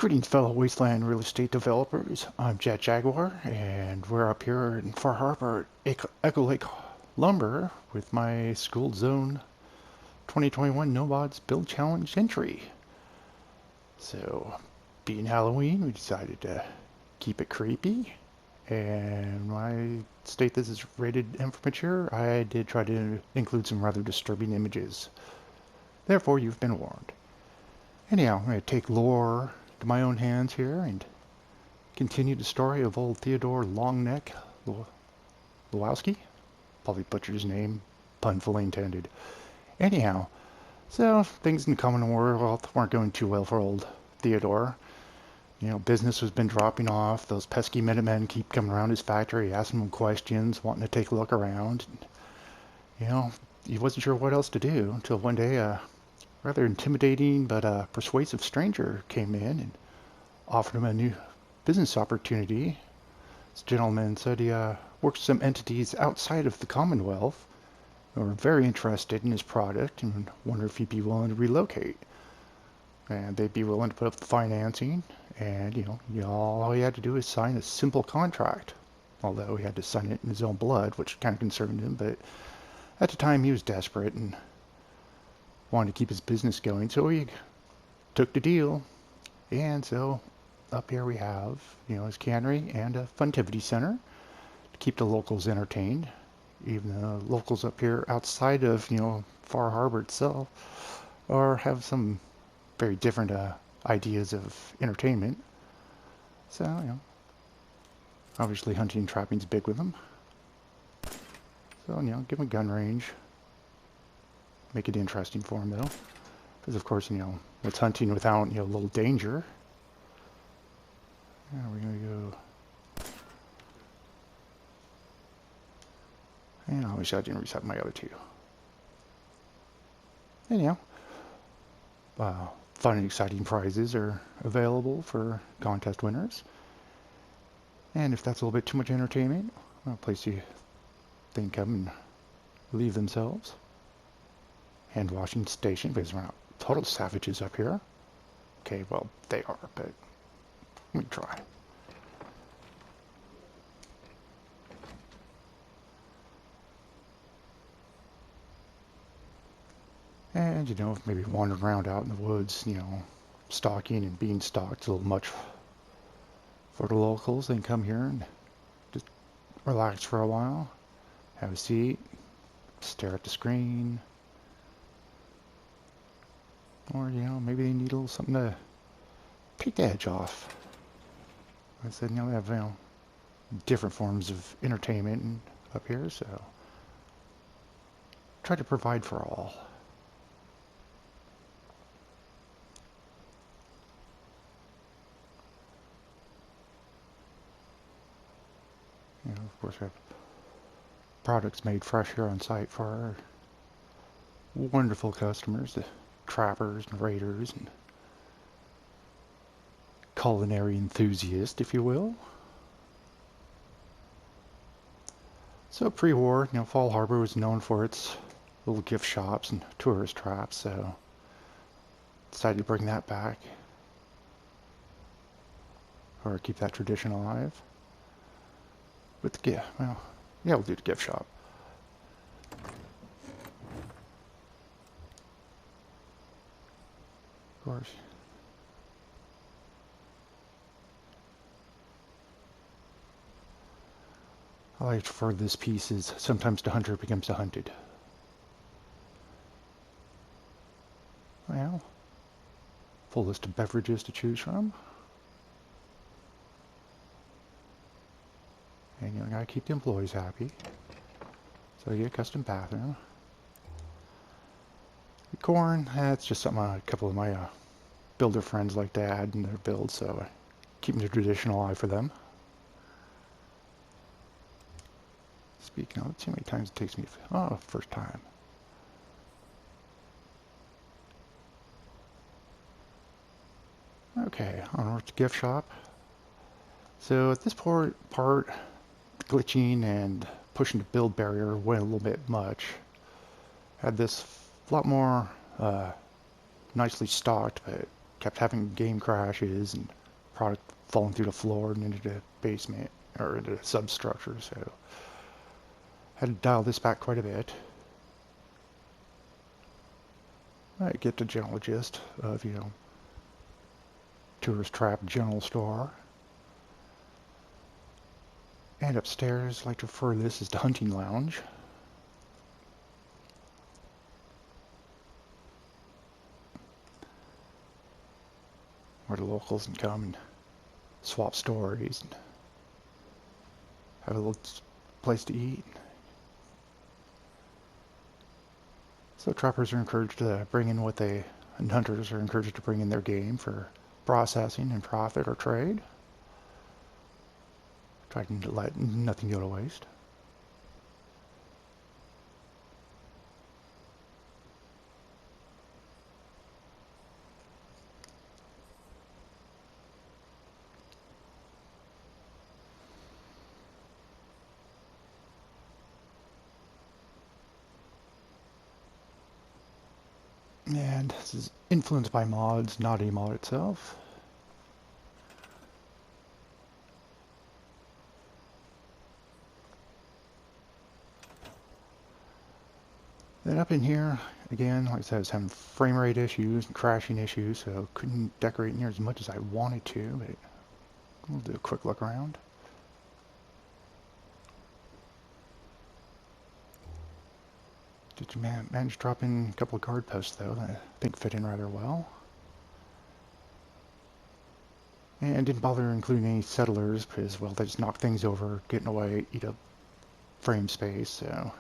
Greetings, fellow wasteland real estate developers. I'm Jet Jaguar, and we're up here in Far Harbor at Echo Lake Lumber with my Skooled Zone 2021 No Mods Build Challenge entry. So, being Halloween, we decided to keep it creepy. And when I state this is rated M for mature, I did try to include some rather disturbing images. Therefore, you've been warned. Anyhow, I'm going to take lore to my own hands here and continue the story of old Theodore Longneck Lewowski. Probably butchered his name, pun fully intended. Anyhow, so things in the Commonwealth weren't going too well for old Theodore. You know, business has been dropping off. Those pesky Minutemen keep coming around his factory, asking him questions, wanting to take a look around. You know, he wasn't sure what else to do until one day a rather intimidating but persuasive stranger came in and offered him a new business opportunity. This gentleman said he worked with some entities outside of the Commonwealth who were very interested in his product and wondered if he'd be willing to relocate. And they'd be willing to put up the financing, and all he had to do is sign a simple contract. Although he had to sign it in his own blood, which kind of concerned him, but at the time he was desperate and wanted to keep his business going, so he took the deal. And so up here we have, his cannery and a funtivity center to keep the locals entertained. Even the locals up here outside of, Far Harbor itself have some very different ideas of entertainment. So, obviously hunting and trapping's big with them. So, give them a gun range. Make it interesting for them, though. Because, of course, it's hunting without, a little danger. Now we're going to go... And I wish I didn't reset my other two. Anyhow, fun and exciting prizes are available for contest winners. And if that's a little bit too much entertainment, I'll place you... They can come and relieve themselves. Hand washing station, because we're not total savages up here. Okay, well, they are, but let me try. And, maybe wandering around out in the woods, stalking and being stalked a little much for the locals. They can come here and just relax for a while, have a seat, stare at the screen. Or, maybe they need a little something to take the edge off. I said, they have, different forms of entertainment up here, so try to provide for all. Of course, we have products made fresh here on site for our wonderful customers, the trappers and raiders and culinary enthusiasts, if you will. So pre-war, Fall Harbor was known for its little gift shops and tourist traps, so decided to bring that back, or keep that tradition alive. With the gift, well, yeah, we'll do the gift shop. Of course. I like for this piece is sometimes the hunter becomes the hunted. Well, full list of beverages to choose from. And you gotta keep the employees happy. So you get a custom bathroom. The corn, that's just something a couple of my builder friends like to add in their build, so keeping the tradition alive for them. Speaking of, let's see how many times it takes me to... Oh, first time. Okay, onward to gift shop. So at this part, glitching and pushing the build barrier went a little bit much. Had this a lot more nicely stocked, but kept having game crashes and product falling through the floor and into the basement or into the substructure. So had to dial this back quite a bit. I get the general gist of, tourist trap general store. And upstairs, I like to refer to this as the hunting lounge. Where the locals can come and swap stories and have a little place to eat. So trappers are encouraged to bring in what they, and hunters are encouraged to bring in their game for processing and profit or trade. Try to let nothing go to waste. And this is influenced by mods, not a mod itself. Then up in here, again, like I said, I was having frame rate issues and crashing issues, so couldn't decorate in here as much as I wanted to, but we'll do a quick look around. Did you manage to drop in a couple of guard posts, though, that I think fit in rather well. And didn't bother including any settlers, because, well, they just knock things over, get in the way, eat up frame space, so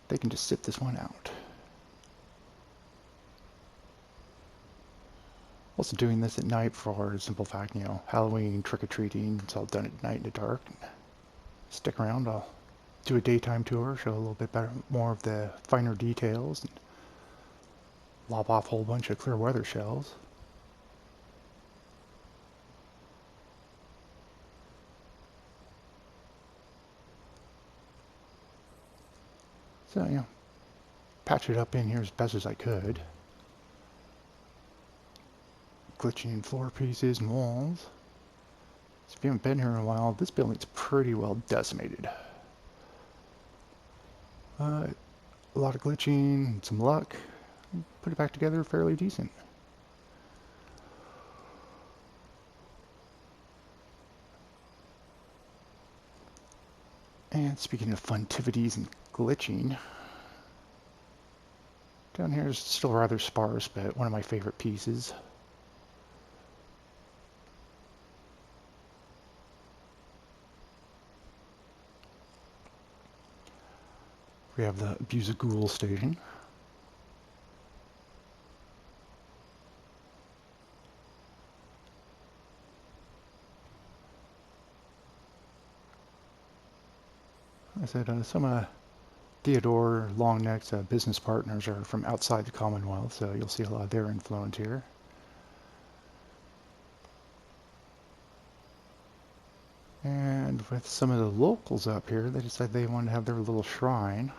they can just sit this one out. Also doing this at night for the simple fact, Halloween, trick-or-treating, it's all done at night in the dark. Stick around, I'll do a daytime tour, show a little bit better, more of the finer details, and lob off a whole bunch of clear weather shells. So, patch it up in here as best as I could. Glitching in floor pieces and walls. So if you haven't been here in a while, this building's pretty well decimated. A lot of glitching, some luck. Put it back together fairly decent. And speaking of funtivities and glitching, down here is still rather sparse, but one of my favorite pieces. We have the Abuse a Ghoul station. I said some Theodore Longneck's business partners are from outside the Commonwealth, so you'll see a lot of their influence here. And with some of the locals up here, they decided they wanted to have their little shrine.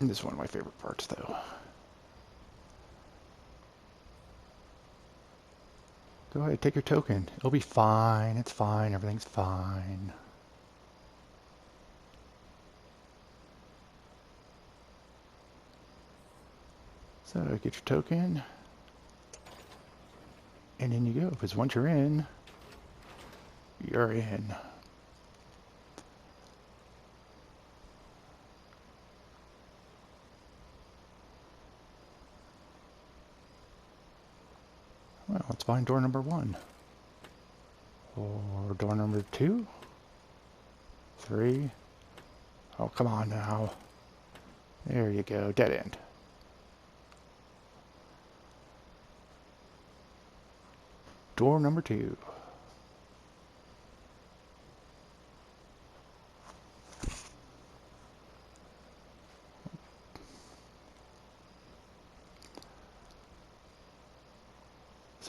And this is one of my favorite parts, though. Go ahead, take your token. It'll be fine. It's fine. Everything's fine. So get your token. And in you go. Because once you're in, you're in. Well, let's find door number 1. Or door number 2. 3. Oh, come on now. There you go. Dead end. Door number 2.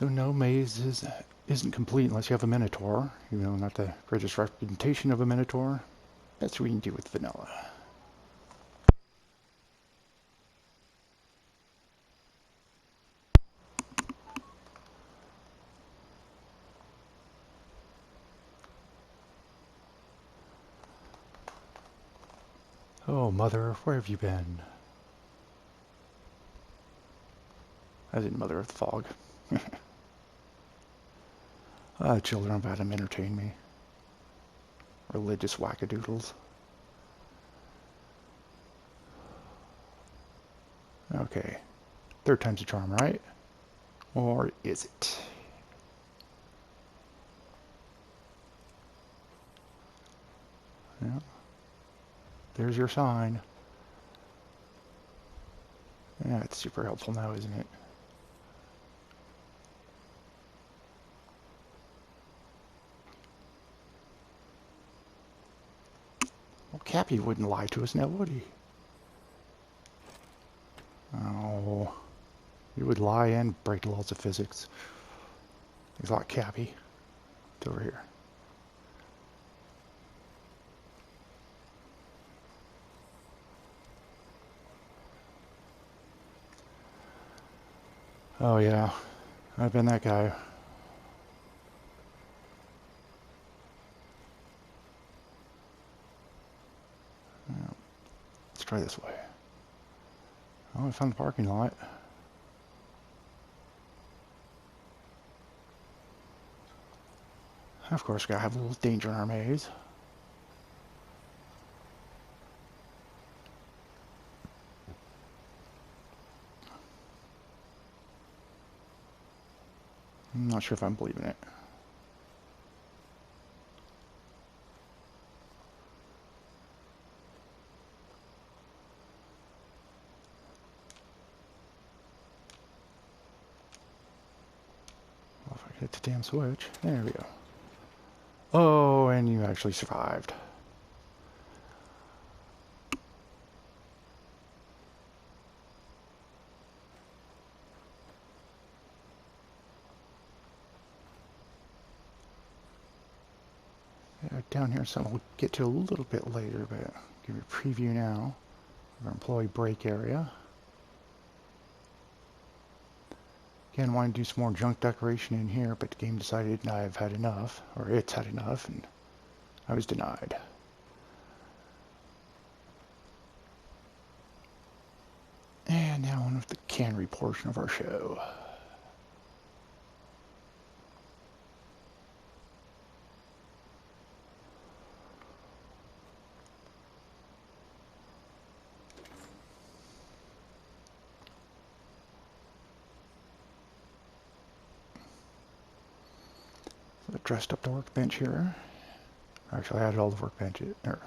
So no, isn't complete unless you have a Minotaur. You know, not the greatest representation of a Minotaur. That's what we can do with vanilla. Oh, mother, where have you been? I didn't mother of the fog. Children about to entertain me. Religious wackadoodles. Okay. Third time's a charm, right? Or is it? Yeah. There's your sign. Yeah, it's super helpful now, isn't it? Well, Cappy wouldn't lie to us now, would he? Oh, he would lie and break the laws of physics. He's like Cappy. It's over here. Oh yeah, I've been that guy. Yeah, let's try this way. Oh, I found the parking lot. Of course, gotta have a little danger in our maze. I'm not sure if I'm believing it. Well, if I hit the damn switch. There we go. Oh, and you actually survived. Yeah, down here, something we'll get to a little bit later, but I'll give you a preview now of our employee break area. Again, wanted to do some more junk decoration in here, but the game decided I've had enough, or it's had enough, and I was denied. And now on with the cannery portion of our show. So I dressed up the workbench here. Actually, I added all the workbenches, or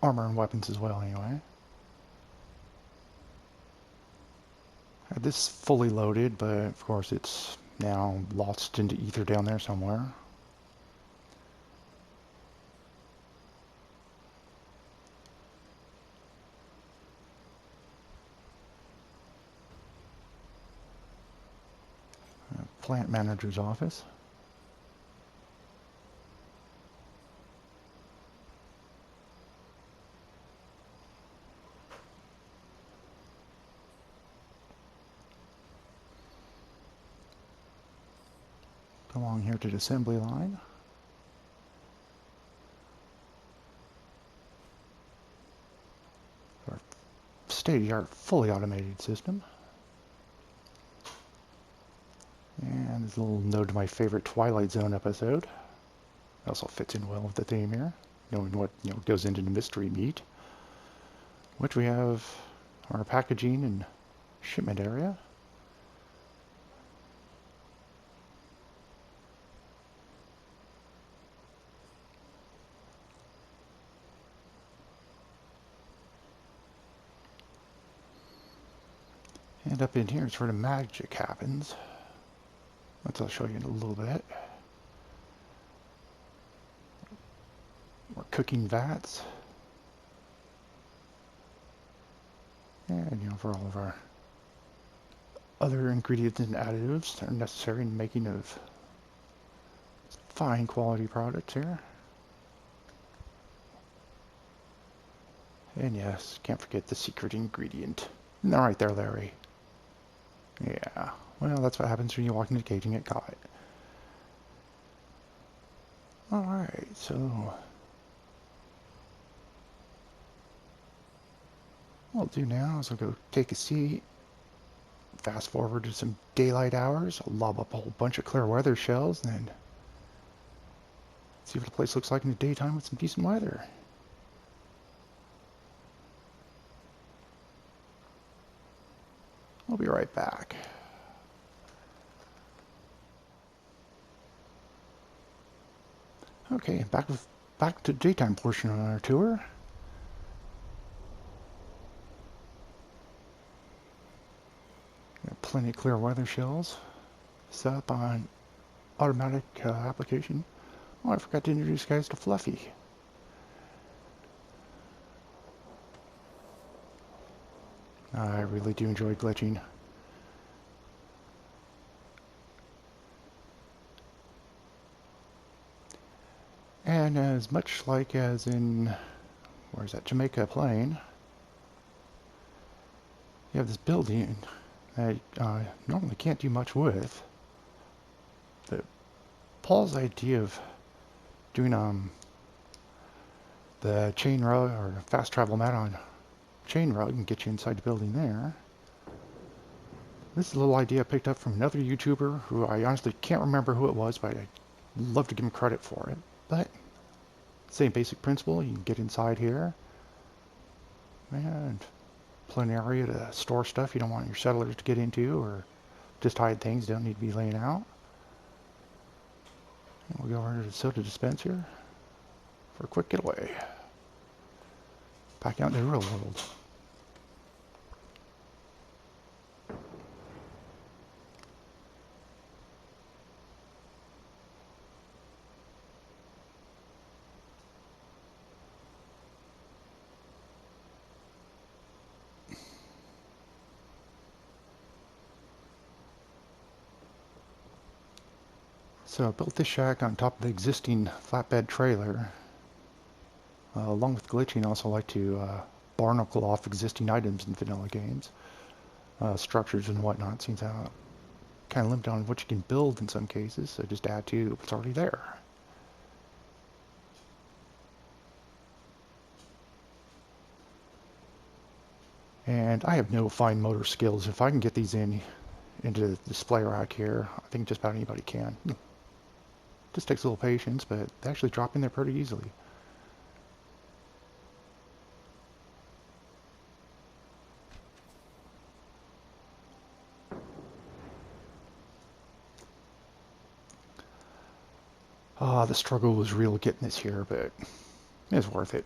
armor and weapons as well anyway. Had this fully loaded, but of course it's now lost into ether down there somewhere. Plant manager's office. Come along here to the assembly line. Our state-of-the-art fully automated system. And there's a little node to my favorite Twilight Zone episode. It also fits in well with the theme here, knowing what goes into the mystery meat. Which we have our packaging and shipment area. And up in here is where the magic happens. Which I'll show you in a little bit. More cooking vats. And for all of our other ingredients and additives that are necessary in the making of fine quality products here. And yes, can't forget the secret ingredient. All right there, Larry. Yeah, well, that's what happens when you walk into the cage and get caught. Alright, so what I'll do now is I'll go take a seat, fast forward to some daylight hours, I'll lob up a whole bunch of clear weather shells, and then see what the place looks like in the daytime with some decent weather. I'll be right back. Okay, back to the daytime portion of our tour. Got plenty of clear weather shells set up on automatic application. Oh, I forgot to introduce you guys to Fluffy. I really do enjoy glitching. And as much like as in, where's that, Jamaica Plain, you have this building that normally can't do much with. But Paul's idea of doing the chain rug or fast travel mat on chain rug and get you inside the building there. This is a little idea I picked up from another YouTuber who I honestly can't remember who it was, but I'd love to give him credit for it. But same basic principle, you can get inside here and plenty of area to store stuff you don't want your settlers to get into, or just hide things don't need to be laying out. And we'll go over to the soda dispenser for a quick getaway. Back out in the real world. So I built this shack on top of the existing flatbed trailer. Along with glitching, I also like to barnacle off existing items in vanilla games. Structures and whatnot, seems kind of limited on what you can build in some cases, so just add to what's already there. And I have no fine motor skills. If I can get these into the display rack here, I think just about anybody can. Just takes a little patience, but they actually drop in there pretty easily. The struggle was real getting this here, but it's worth it.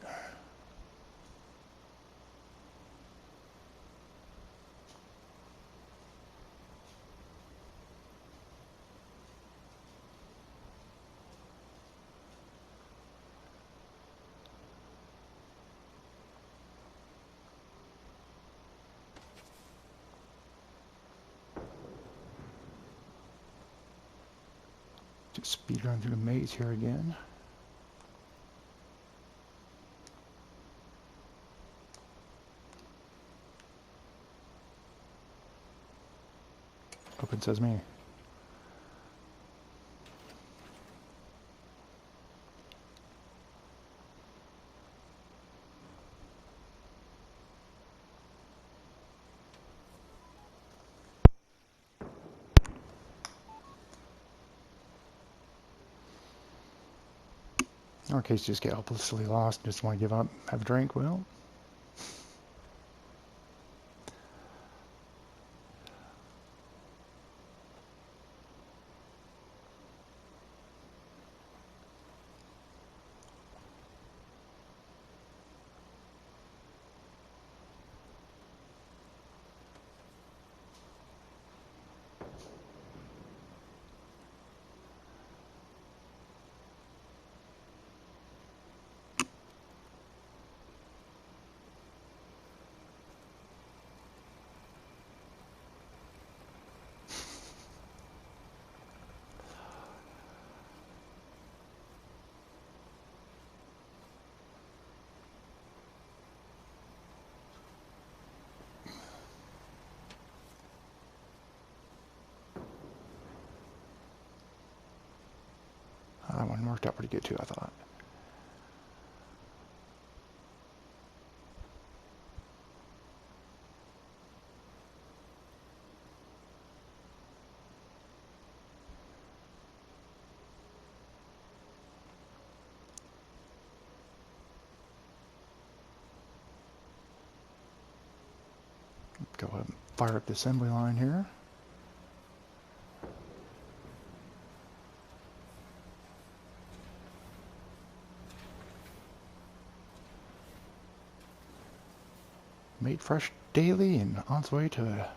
Just speed run through the maze here again. Open sesame. In our case, just get hopelessly lost, just want to give up, have a drink, well. worked out pretty good too, I thought. Go ahead and fire up the assembly line here. Made fresh daily and on its way to a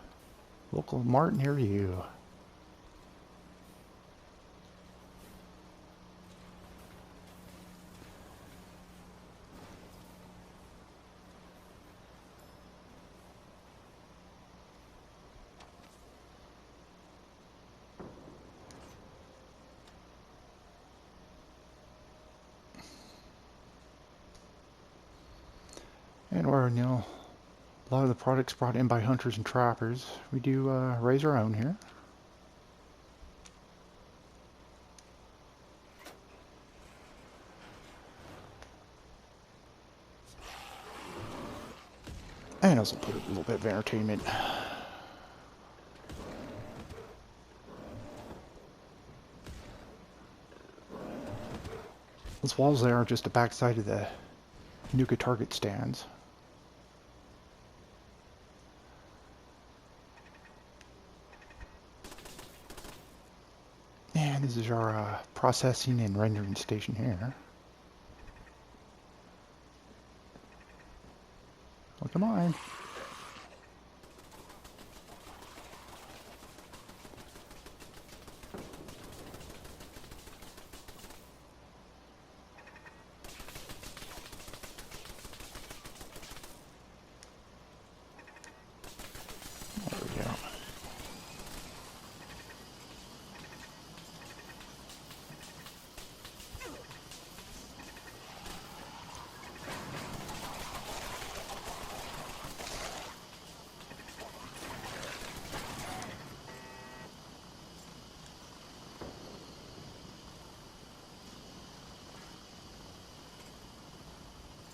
local mart near you. And we're, a lot of the products brought in by hunters and trappers. We do raise our own here. And also put a little bit of entertainment. Those walls there are just the backside of the Nuka target stands. And this is our processing and rendering station here. Oh, come on. There we go.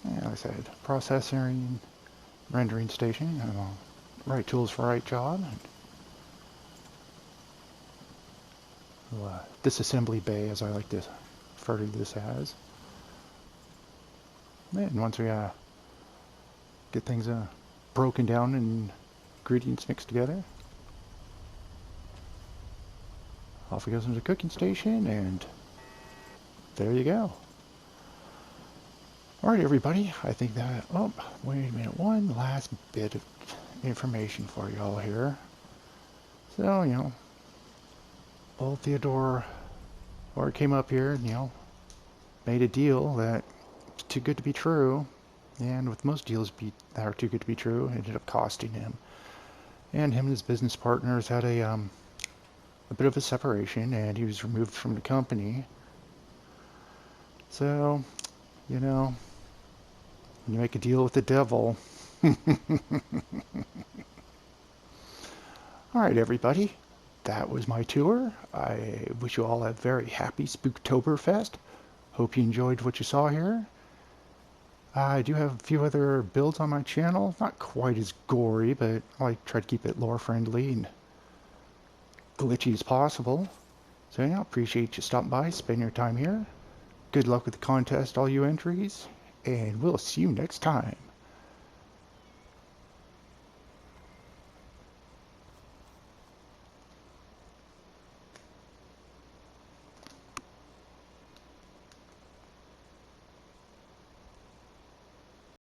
Yeah, like I said, processing, rendering station, right tools for right job. Disassembly bay, as I like to refer to this as. And once we get things broken down and ingredients mixed together, off it goes into the cooking station, and there you go. Alright everybody, I think that, oh, wait a minute, one last bit of information for you all here. So, old Theodore, or came up here, made a deal that's too good to be true, and with most deals that are too good to be true, it ended up costing him. And him and his business partners had a bit of a separation, and he was removed from the company. So, when you make a deal with the devil. Alright everybody, that was my tour. I wish you all a very happy Spooktoberfest. Hope you enjoyed what you saw here. I do have a few other builds on my channel, not quite as gory, but I like to try to keep it lore friendly and glitchy as possible. So yeah, appreciate you stopping by, spending your time here. Good luck with the contest, all you entries, and we'll see you next time.